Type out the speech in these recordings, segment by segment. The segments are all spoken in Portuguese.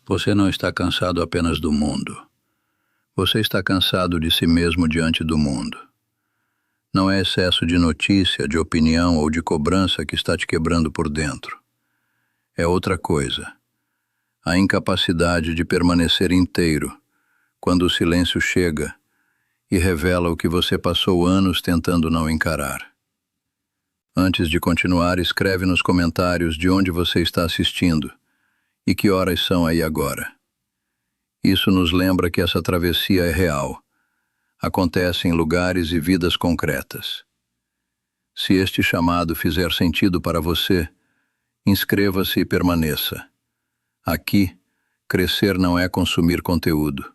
Você não está cansado apenas do mundo. Você está cansado de si mesmo diante do mundo. Não é excesso de notícia, de opinião ou de cobrança que está te quebrando por dentro. É outra coisa. A incapacidade de permanecer inteiro quando o silêncio chega e revela o que você passou anos tentando não encarar. Antes de continuar, escreve nos comentários de onde você está assistindo e que horas são aí agora. Isso nos lembra que essa travessia é real. Acontece em lugares e vidas concretas. Se este chamado fizer sentido para você, inscreva-se e permaneça. Aqui, crescer não é consumir conteúdo,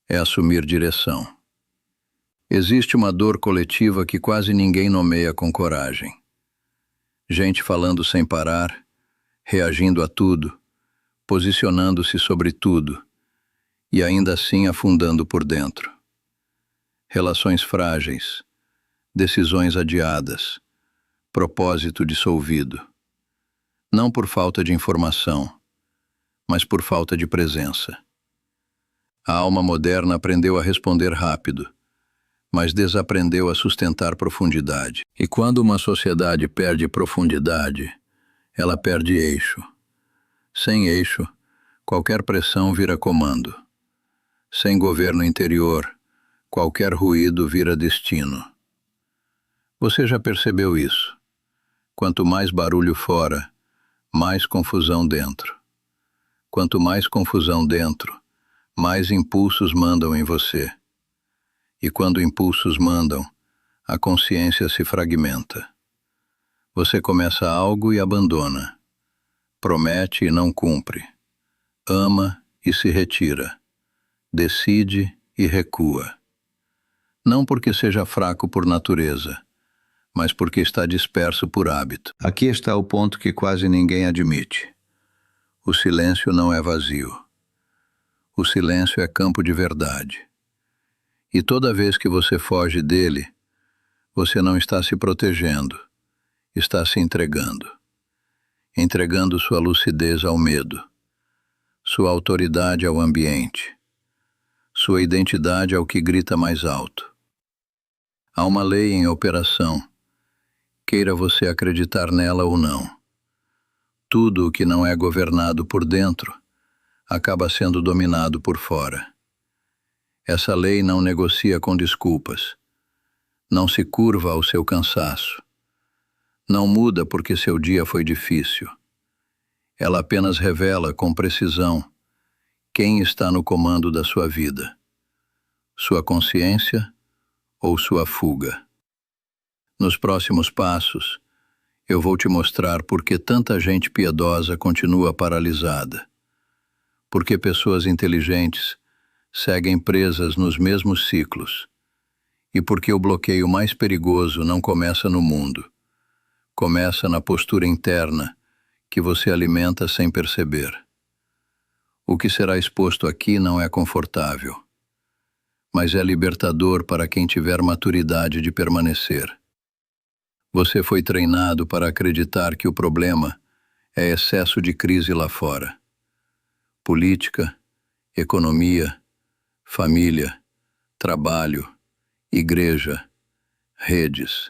é assumir direção. Existe uma dor coletiva que quase ninguém nomeia com coragem. Gente falando sem parar, reagindo a tudo, posicionando-se sobre tudo, e ainda assim afundando por dentro. Relações frágeis, decisões adiadas, propósito dissolvido. Não por falta de informação, mas por falta de presença. A alma moderna aprendeu a responder rápido, mas desaprendeu a sustentar profundidade. E quando uma sociedade perde profundidade, ela perde eixo. Sem eixo, qualquer pressão vira comando. Sem governo interior, qualquer ruído vira destino. Você já percebeu isso? Quanto mais barulho fora, mais confusão dentro. Quanto mais confusão dentro, mais impulsos mandam em você. E quando impulsos mandam, a consciência se fragmenta. Você começa algo e abandona. Promete e não cumpre. Ama e se retira. Decide e recua. Não porque seja fraco por natureza, mas porque está disperso por hábito. Aqui está o ponto que quase ninguém admite. O silêncio não é vazio. O silêncio é campo de verdade. E toda vez que você foge dele, você não está se protegendo, está se entregando. Entregando sua lucidez ao medo, sua autoridade ao ambiente, sua identidade ao que grita mais alto. Há uma lei em operação, queira você acreditar nela ou não. Tudo o que não é governado por dentro acaba sendo dominado por fora. Essa lei não negocia com desculpas, não se curva ao seu cansaço, não muda porque seu dia foi difícil. Ela apenas revela com precisão quem está no comando da sua vida, sua consciência ou sua fuga. Nos próximos passos, eu vou te mostrar por que tanta gente piedosa continua paralisada, por que pessoas inteligentes seguem presas nos mesmos ciclos, e por que o bloqueio mais perigoso não começa no mundo, começa na postura interna que você alimenta sem perceber. O que será exposto aqui não é confortável, mas é libertador para quem tiver maturidade de permanecer. Você foi treinado para acreditar que o problema é excesso de crise lá fora. Política, economia, família, trabalho, igreja, redes.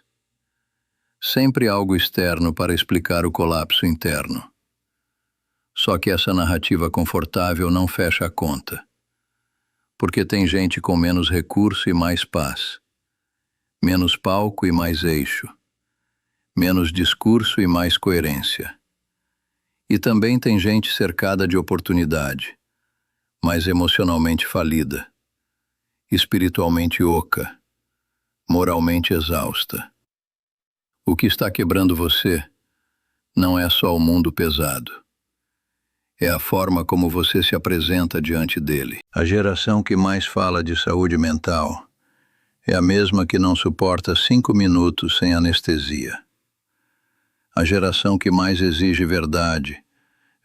Sempre algo externo para explicar o colapso interno. Só que essa narrativa confortável não fecha a conta. Porque tem gente com menos recurso e mais paz. Menos palco e mais eixo. Menos discurso e mais coerência. E também tem gente cercada de oportunidade, mas emocionalmente falida, espiritualmente oca, moralmente exausta. O que está quebrando você não é só o mundo pesado. É a forma como você se apresenta diante dele. A geração que mais fala de saúde mental é a mesma que não suporta 5 minutos sem anestesia. A geração que mais exige verdade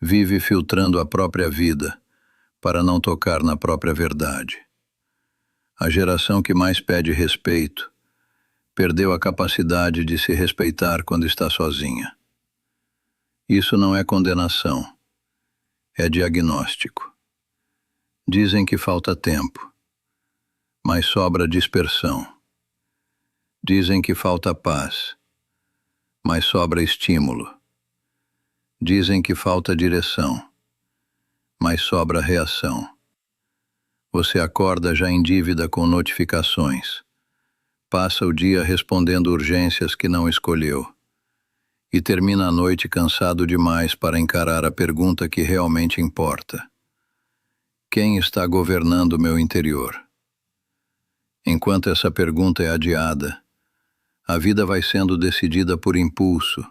vive filtrando a própria vida para não tocar na própria verdade. A geração que mais pede respeito perdeu a capacidade de se respeitar quando está sozinha. Isso não é condenação, é diagnóstico. Dizem que falta tempo, mas sobra dispersão. Dizem que falta paz, mas sobra estímulo. Dizem que falta direção, mas sobra reação. Você acorda já em dívida com notificações. Passa o dia respondendo urgências que não escolheu. E termina a noite cansado demais para encarar a pergunta que realmente importa. Quem está governando meu interior? Enquanto essa pergunta é adiada, a vida vai sendo decidida por impulso,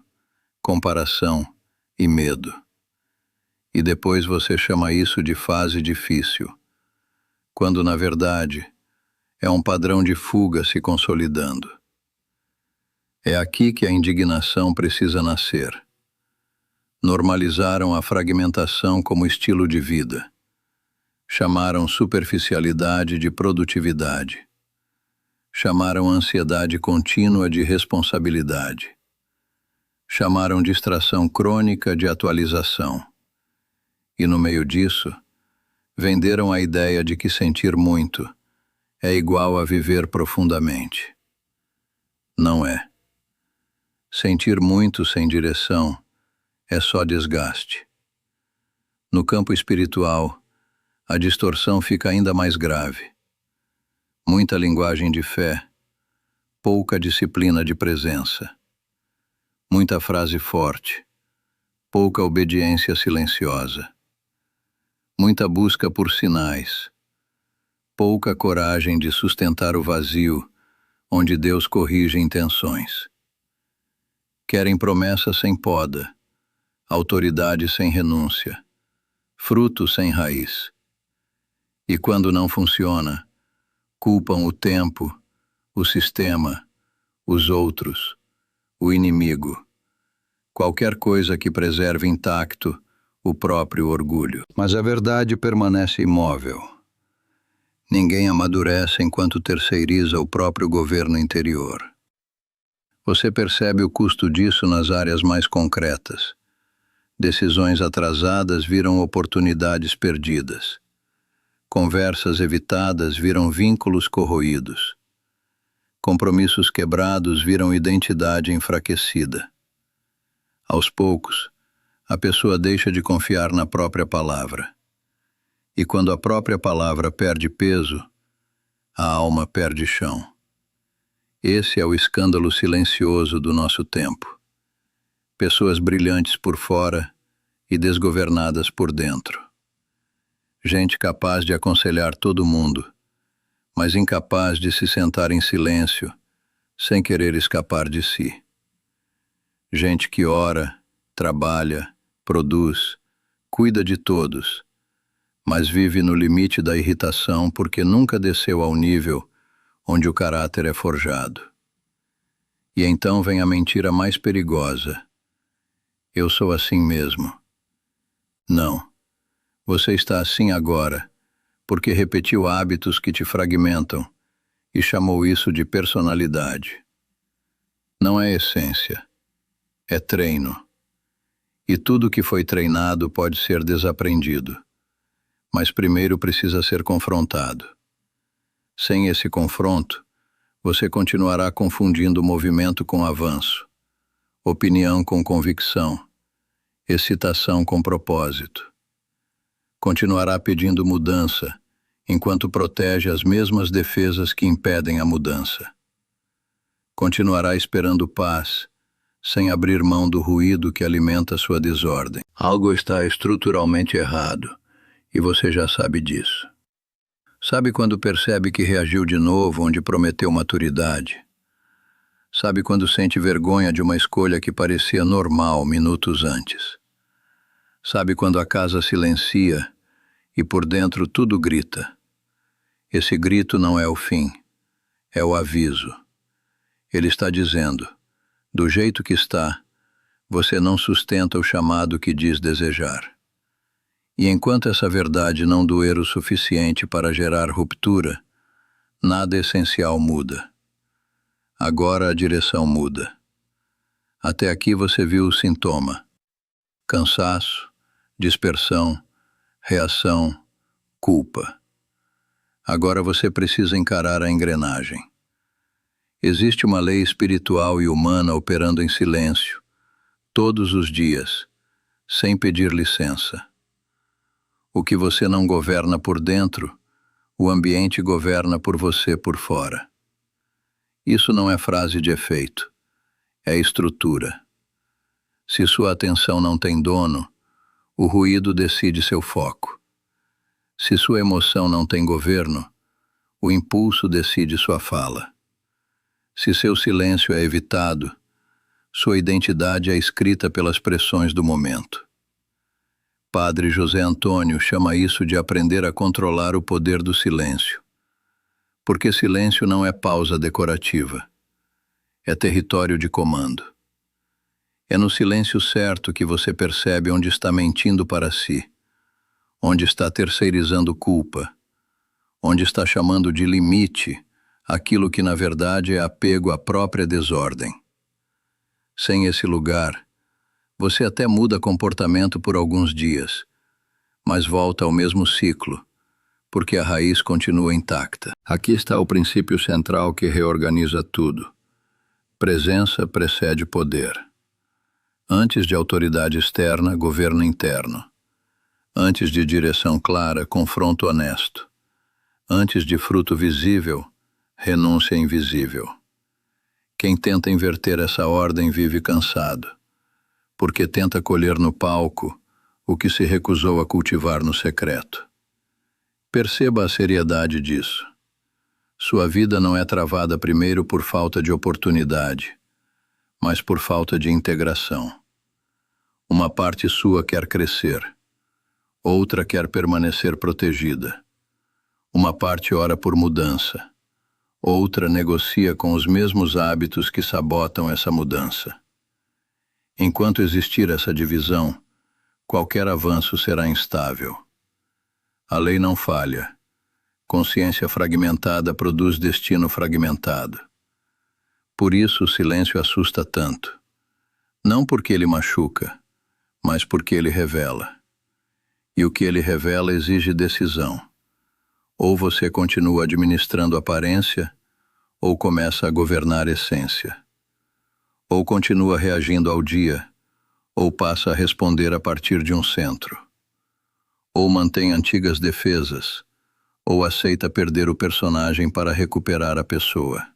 comparação e medo. E depois você chama isso de fase difícil, quando na verdade é um padrão de fuga se consolidando. É aqui que a indignação precisa nascer. Normalizaram a fragmentação como estilo de vida. Chamaram superficialidade de produtividade. Chamaram ansiedade contínua de responsabilidade. Chamaram distração crônica de atualização. E no meio disso, venderam a ideia de que sentir muito é igual a viver profundamente. Não é. Sentir muito sem direção é só desgaste. No campo espiritual, a distorção fica ainda mais grave. Muita linguagem de fé, pouca disciplina de presença. Muita frase forte, pouca obediência silenciosa. Muita busca por sinais, pouca coragem de sustentar o vazio onde Deus corrige intenções. Querem promessa sem poda, autoridade sem renúncia, fruto sem raiz. E quando não funciona, culpam o tempo, o sistema, os outros, o inimigo, qualquer coisa que preserve intacto o próprio orgulho. Mas a verdade permanece imóvel. Ninguém amadurece enquanto terceiriza o próprio governo interior. Você percebe o custo disso nas áreas mais concretas. Decisões atrasadas viram oportunidades perdidas. Conversas evitadas viram vínculos corroídos. Compromissos quebrados viram identidade enfraquecida. Aos poucos, a pessoa deixa de confiar na própria palavra. E quando a própria palavra perde peso, a alma perde chão. Esse é o escândalo silencioso do nosso tempo. Pessoas brilhantes por fora e desgovernadas por dentro. Gente capaz de aconselhar todo mundo, mas incapaz de se sentar em silêncio, sem querer escapar de si. Gente que ora, trabalha, produz, cuida de todos, mas vive no limite da irritação porque nunca desceu ao nível onde o caráter é forjado. E então vem a mentira mais perigosa. Eu sou assim mesmo. Não. Você está assim agora, porque repetiu hábitos que te fragmentam e chamou isso de personalidade. Não é essência, é treino. E tudo que foi treinado pode ser desaprendido, mas primeiro precisa ser confrontado. Sem esse confronto, você continuará confundindo movimento com avanço, opinião com convicção, excitação com propósito. Continuará pedindo mudança, enquanto protege as mesmas defesas que impedem a mudança. Continuará esperando paz, sem abrir mão do ruído que alimenta sua desordem. Algo está estruturalmente errado, e você já sabe disso. Sabe quando percebe que reagiu de novo onde prometeu maturidade? Sabe quando sente vergonha de uma escolha que parecia normal minutos antes? Sabe quando a casa silencia e por dentro tudo grita? Esse grito não é o fim, é o aviso. Ele está dizendo, do jeito que está, você não sustenta o chamado que diz desejar. E enquanto essa verdade não doer o suficiente para gerar ruptura, nada essencial muda. Agora a direção muda. Até aqui você viu o sintoma: cansaço, dispersão, reação, Culpa. Agora você precisa encarar a engrenagem. Existe uma lei espiritual e humana operando em silêncio, todos os dias, sem pedir licença. O que você não governa por dentro, o ambiente governa por você por fora. Isso não é frase de efeito, é estrutura. Se sua atenção não tem dono, o ruído decide seu foco. Se sua emoção não tem governo, o impulso decide sua fala. Se seu silêncio é evitado, sua identidade é escrita pelas pressões do momento. Padre José Antônio chama isso de aprender a controlar o poder do silêncio. Porque silêncio não é pausa decorativa, é território de comando. É no silêncio certo que você percebe onde está mentindo para si, onde está terceirizando culpa, onde está chamando de limite aquilo que na verdade é apego à própria desordem. Sem esse lugar, você até muda comportamento por alguns dias, mas volta ao mesmo ciclo, porque a raiz continua intacta. Aqui está o princípio central que reorganiza tudo. Presença precede poder. Antes de autoridade externa, governo interno. Antes de direção clara, confronto honesto. Antes de fruto visível, renúncia invisível. Quem tenta inverter essa ordem vive cansado, porque tenta colher no palco o que se recusou a cultivar no secreto. Perceba a seriedade disso. Sua vida não é travada primeiro por falta de oportunidade, mas por falta de integração. Uma parte sua quer crescer, outra quer permanecer protegida. Uma parte ora por mudança, outra negocia com os mesmos hábitos que sabotam essa mudança. Enquanto existir essa divisão, qualquer avanço será instável. A lei não falha. Consciência fragmentada produz destino fragmentado. Por isso o silêncio assusta tanto. Não porque ele machuca, mas porque ele revela. E o que ele revela exige decisão. Ou você continua administrando aparência, ou começa a governar essência. Ou continua reagindo ao dia, ou passa a responder a partir de um centro. Ou mantém antigas defesas, ou aceita perder o personagem para recuperar a pessoa.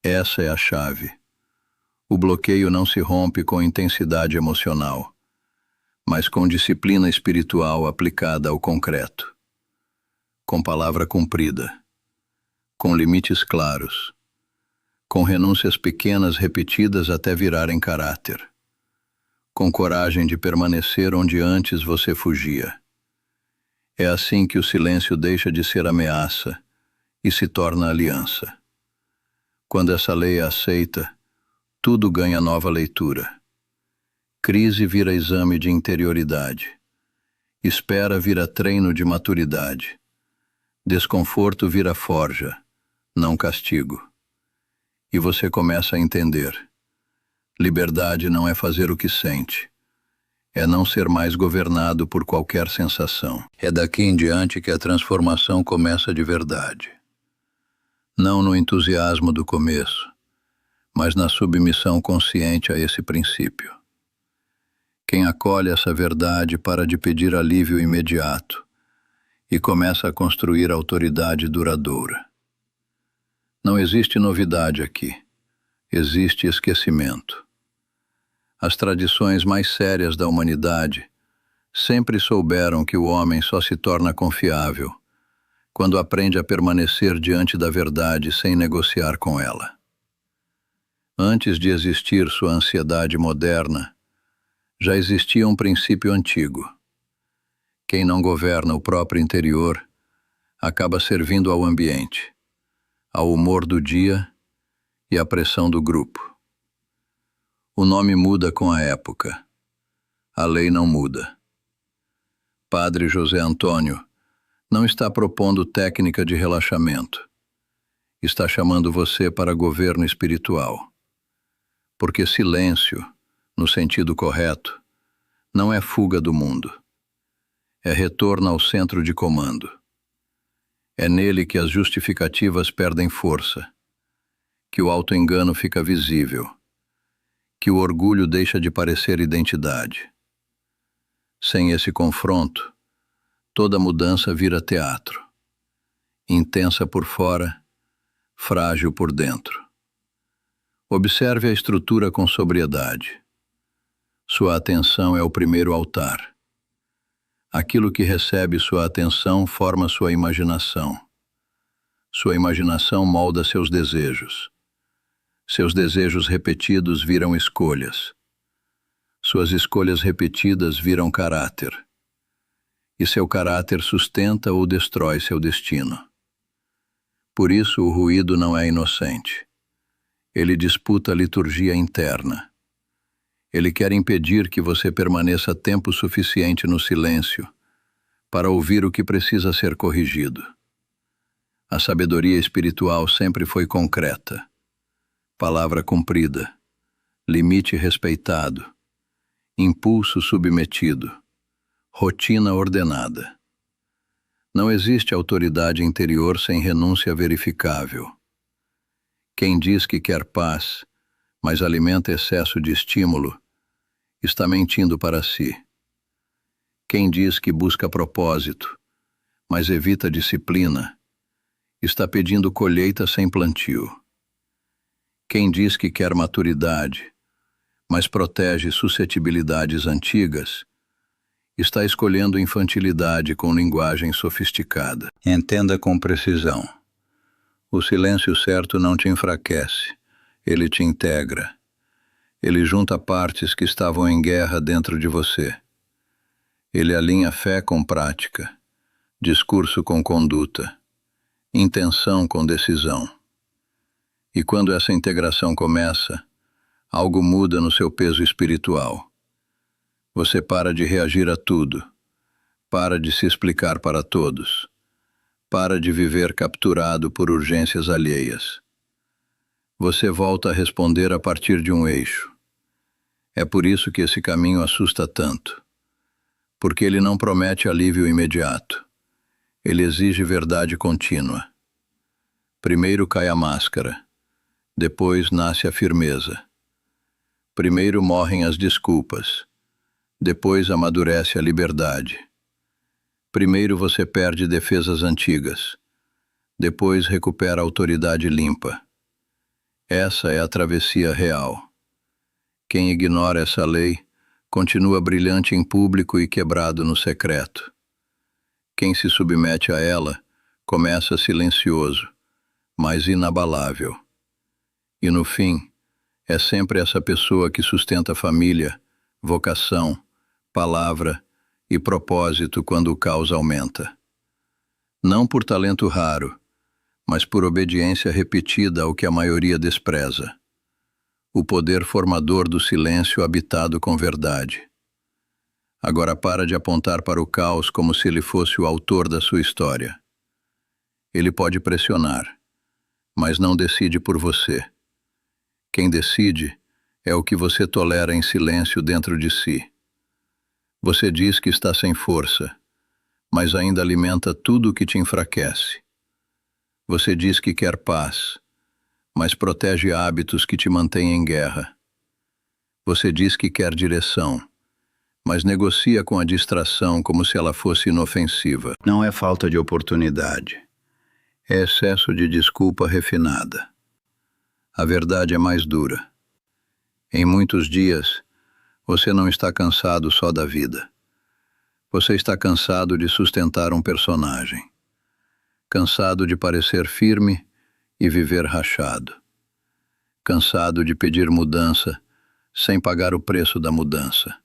Essa é a chave. O bloqueio não se rompe com intensidade emocional, mas com disciplina espiritual aplicada ao concreto. Com palavra cumprida, com limites claros, com renúncias pequenas repetidas até virarem caráter, com coragem de permanecer onde antes você fugia. É assim que o silêncio deixa de ser ameaça e se torna aliança. Quando essa lei é aceita, tudo ganha nova leitura. Crise vira exame de interioridade. Espera vira treino de maturidade. Desconforto vira forja, não castigo. E você começa a entender. Liberdade não é fazer o que sente. É não ser mais governado por qualquer sensação. É daqui em diante que a transformação começa de verdade. Não no entusiasmo do começo, mas na submissão consciente a esse princípio. Quem acolhe essa verdade para de pedir alívio imediato e começa a construir autoridade duradoura. Não existe novidade aqui, existe esquecimento. As tradições mais sérias da humanidade sempre souberam que o homem só se torna confiável quando aprende a permanecer diante da verdade sem negociar com ela. Antes de existir sua ansiedade moderna, já existia um princípio antigo. Quem não governa o próprio interior acaba servindo ao ambiente, ao humor do dia e à pressão do grupo. O nome muda com a época. A lei não muda. Padre José Antônio não está propondo técnica de relaxamento. Está chamando você para governo espiritual. Porque silêncio, no sentido correto, não é fuga do mundo. é retorno ao centro de comando. É nele que as justificativas perdem força, que o auto-engano fica visível, que o orgulho deixa de parecer identidade. Sem esse confronto, toda mudança vira teatro, intensa por fora, frágil por dentro. Observe a estrutura com sobriedade. Sua atenção é o primeiro altar. Aquilo que recebe sua atenção forma sua imaginação. Sua imaginação molda seus desejos. Seus desejos repetidos viram escolhas. Suas escolhas repetidas viram caráter. E seu caráter sustenta ou destrói seu destino. Por isso o ruído não é inocente. Ele disputa a liturgia interna. Ele quer impedir que você permaneça tempo suficiente no silêncio para ouvir o que precisa ser corrigido. A sabedoria espiritual sempre foi concreta. Palavra cumprida, limite respeitado, impulso submetido, rotina ordenada. Não existe autoridade interior sem renúncia verificável. Quem diz que quer paz, mas alimenta excesso de estímulo, está mentindo para si. Quem diz que busca propósito, mas evita disciplina, está pedindo colheita sem plantio. Quem diz que quer maturidade, mas protege suscetibilidades antigas, está escolhendo infantilidade com linguagem sofisticada. Entenda com precisão. O silêncio certo não te enfraquece, ele te integra. Ele junta partes que estavam em guerra dentro de você. Ele alinha fé com prática, discurso com conduta, intenção com decisão. E quando essa integração começa, algo muda no seu peso espiritual. Você para de reagir a tudo, para de se explicar para todos, para de viver capturado por urgências alheias. Você volta a responder a partir de um eixo. É por isso que esse caminho assusta tanto, porque ele não promete alívio imediato. Ele exige verdade contínua. Primeiro cai a máscara, depois nasce a firmeza. Primeiro morrem as desculpas, depois amadurece a liberdade. Primeiro você perde defesas antigas, depois recupera a autoridade limpa. Essa é a travessia real. Quem ignora essa lei continua brilhante em público e quebrado no secreto. Quem se submete a ela começa silencioso, mas inabalável. E no fim, é sempre essa pessoa que sustenta a família, vocação, palavra e propósito quando o caos aumenta. Não por talento raro, mas por obediência repetida ao que a maioria despreza. O poder formador do silêncio habitado com verdade. Agora para de apontar para o caos como se ele fosse o autor da sua história. Ele pode pressionar, mas não decide por você. Quem decide é o que você tolera em silêncio dentro de si. Você diz que está sem força, mas ainda alimenta tudo o que te enfraquece. Você diz que quer paz, mas protege hábitos que te mantêm em guerra. Você diz que quer direção, mas negocia com a distração como se ela fosse inofensiva. Não é falta de oportunidade. É excesso de desculpa refinada. A verdade é mais dura. Em muitos dias, você não está cansado só da vida. Você está cansado de sustentar um personagem. Cansado de parecer firme e viver rachado. Cansado de pedir mudança sem pagar o preço da mudança.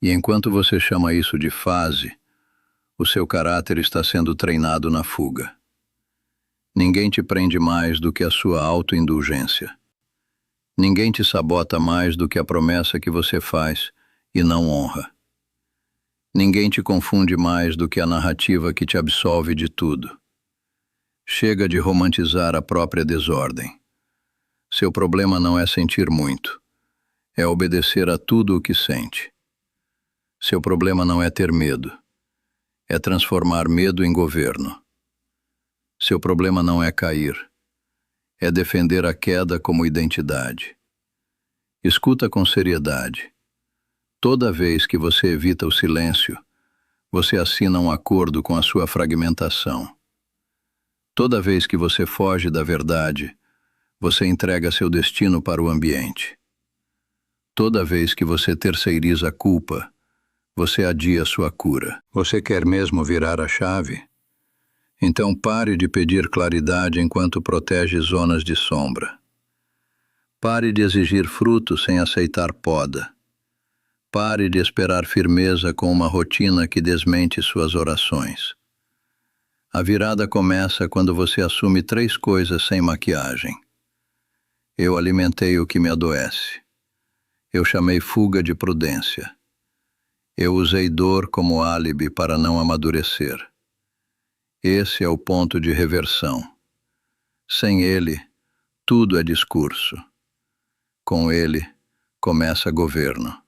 E enquanto você chama isso de fase, o seu caráter está sendo treinado na fuga. Ninguém te prende mais do que a sua autoindulgência. Ninguém te sabota mais do que a promessa que você faz e não honra. Ninguém te confunde mais do que a narrativa que te absolve de tudo. Chega de romantizar a própria desordem. Seu problema não é sentir muito, é obedecer a tudo o que sente. Seu problema não é ter medo, É transformar medo em governo. Seu problema não é cair. É defender a queda como identidade. Escuta com seriedade. Toda vez que você evita o silêncio, você assina um acordo com a sua fragmentação. Toda vez que você foge da verdade, você entrega seu destino para o ambiente. Toda vez que você terceiriza a culpa, você adia sua cura. Você quer mesmo virar a chave? Então pare de pedir claridade enquanto protege zonas de sombra. Pare de exigir frutos sem aceitar poda. Pare de esperar firmeza com uma rotina que desmente suas orações. A virada começa quando você assume 3 coisas sem maquiagem. Eu alimentei o que me adoece. Eu chamei fuga de prudência. Eu usei dor como álibi para não amadurecer. Esse é o ponto de reversão. Sem ele, tudo é discurso. Com ele, começa governo.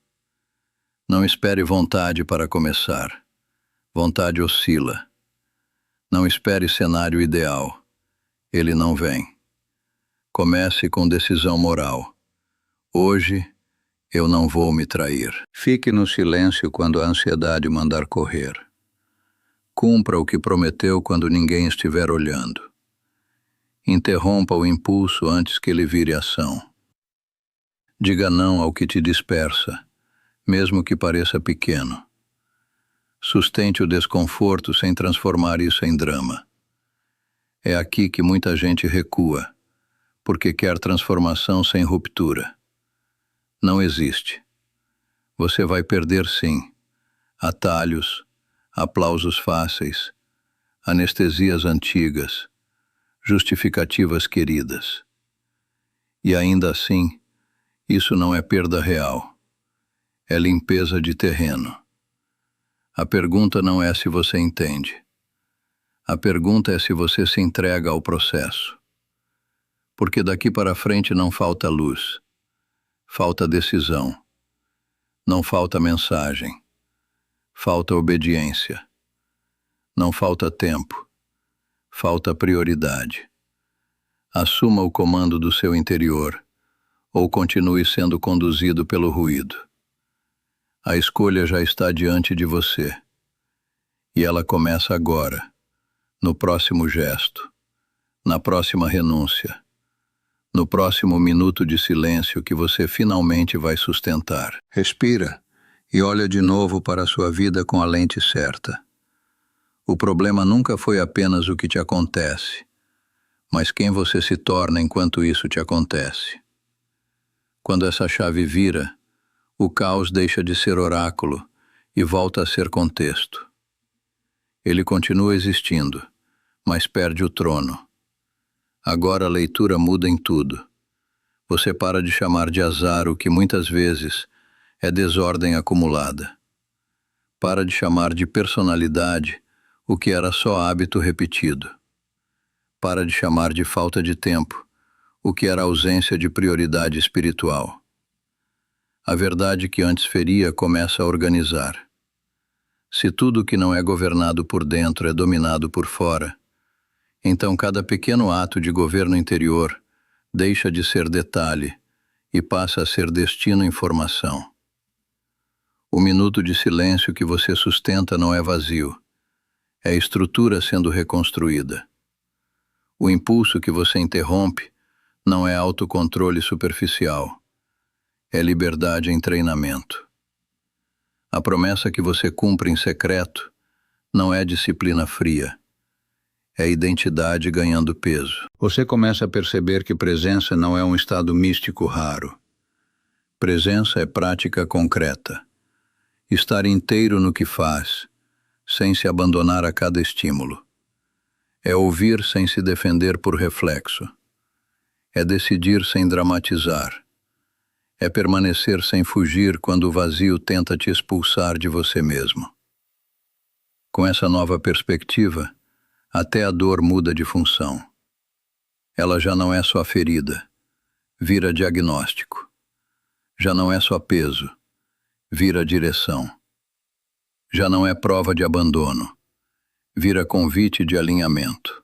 Não espere vontade para começar. Vontade oscila. Não espere cenário ideal. Ele não vem. Comece com decisão moral. Hoje, eu não vou me trair. Fique no silêncio quando a ansiedade mandar correr. Cumpra o que prometeu quando ninguém estiver olhando. Interrompa o impulso antes que ele vire ação. Diga não ao que te dispersa, mesmo que pareça pequeno. Sustente o desconforto sem transformar isso em drama. É aqui que muita gente recua, porque quer transformação sem ruptura. Não existe. Você vai perder sim. Atalhos, aplausos fáceis, anestesias antigas, justificativas queridas. E ainda assim, isso não é perda real. É limpeza de terreno. A pergunta não é se você entende. A pergunta é se você se entrega ao processo. Porque daqui para frente não falta luz. Falta decisão. Não falta mensagem. Falta obediência. Não falta tempo. Falta prioridade. Assuma o comando do seu interior, ou continue sendo conduzido pelo ruído. A escolha já está diante de você. E ela começa agora, no próximo gesto, na próxima renúncia, no próximo minuto de silêncio que você finalmente vai sustentar. Respira e olha de novo para a sua vida com a lente certa. O problema nunca foi apenas o que te acontece, mas quem você se torna enquanto isso te acontece. Quando essa chave vira, o caos deixa de ser oráculo e volta a ser contexto. Ele continua existindo, mas perde o trono. Agora a leitura muda em tudo. Você para de chamar de azar o que muitas vezes é desordem acumulada. Para de chamar de personalidade o que era só hábito repetido. Para de chamar de falta de tempo o que era ausência de prioridade espiritual. A verdade que antes feria começa a organizar. Se tudo que não é governado por dentro é dominado por fora, então cada pequeno ato de governo interior deixa de ser detalhe e passa a ser destino em formação. O minuto de silêncio que você sustenta não é vazio, é estrutura sendo reconstruída. O impulso que você interrompe não é autocontrole superficial, é liberdade em treinamento. A promessa que você cumpre em secreto não é disciplina fria, é identidade ganhando peso. Você começa a perceber que presença não é um estado místico raro. Presença é prática concreta. Estar inteiro no que faz, sem se abandonar a cada estímulo. É ouvir sem se defender por reflexo. É decidir sem dramatizar. É permanecer sem fugir quando o vazio tenta te expulsar de você mesmo. Com essa nova perspectiva, até a dor muda de função. Ela já não é só ferida, vira diagnóstico. Já não é só peso, vira direção. Já não é prova de abandono, vira convite de alinhamento.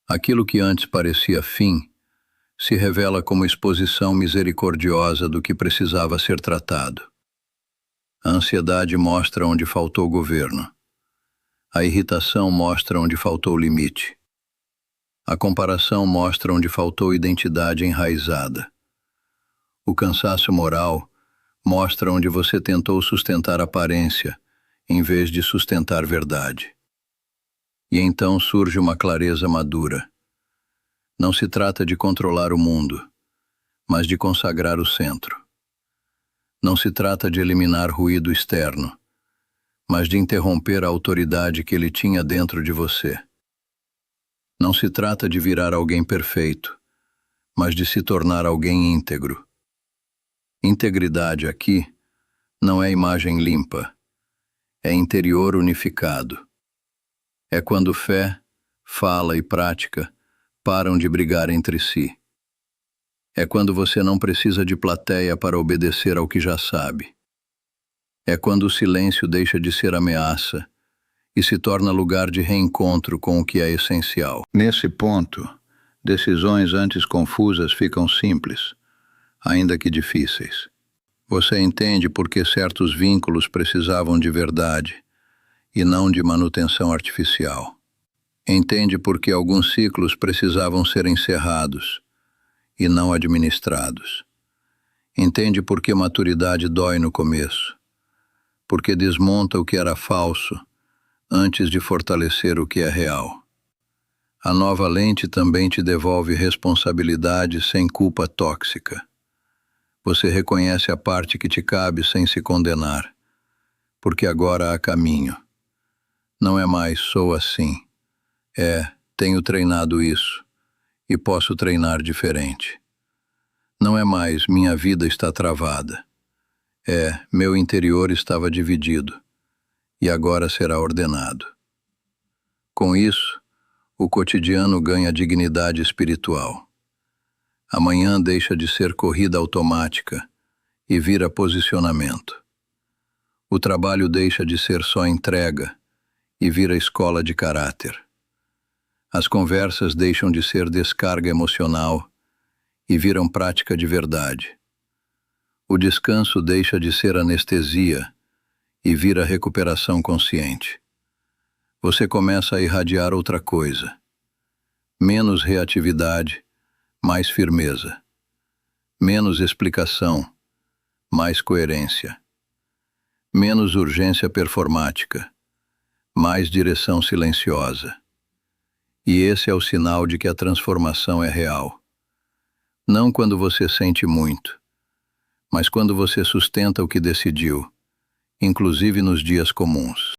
Aquilo que antes parecia fim se revela como exposição misericordiosa do que precisava ser tratado. A ansiedade mostra onde faltou governo. A irritação mostra onde faltou limite. A comparação mostra onde faltou identidade enraizada. O cansaço moral mostra onde você tentou sustentar aparência em vez de sustentar verdade. E então surge uma clareza madura. Não se trata de controlar o mundo, mas de consagrar o centro. Não se trata de eliminar ruído externo, mas de interromper a autoridade que ele tinha dentro de você. Não se trata de virar alguém perfeito, mas de se tornar alguém íntegro. Integridade aqui não é imagem limpa, é interior unificado. É quando fé, fala e prática param de brigar entre si. É quando você não precisa de plateia para obedecer ao que já sabe. É quando o silêncio deixa de ser ameaça e se torna lugar de reencontro com o que é essencial. Nesse ponto, decisões antes confusas ficam simples, ainda que difíceis. Você entende por que certos vínculos precisavam de verdade e não de manutenção artificial. Entende por que alguns ciclos precisavam ser encerrados e não administrados. Entende por que maturidade dói no começo, porque desmonta o que era falso antes de fortalecer o que é real. A nova lente também te devolve responsabilidade sem culpa tóxica. Você reconhece a parte que te cabe sem se condenar, porque agora há caminho. Não é mais sou assim. Tenho treinado isso e posso treinar diferente. Não é mais minha vida está travada. Meu interior estava dividido e agora será ordenado. Com isso, o cotidiano ganha dignidade espiritual. Amanhã deixa de ser corrida automática e vira posicionamento. O trabalho deixa de ser só entrega e vira escola de caráter. As conversas deixam de ser descarga emocional e viram prática de verdade. O descanso deixa de ser anestesia e vira recuperação consciente. Você começa a irradiar outra coisa. Menos reatividade, mais firmeza. Menos explicação, mais coerência. Menos urgência performática, mais direção silenciosa. E esse é o sinal de que a transformação é real. Não quando você sente muito, mas quando você sustenta o que decidiu, inclusive nos dias comuns.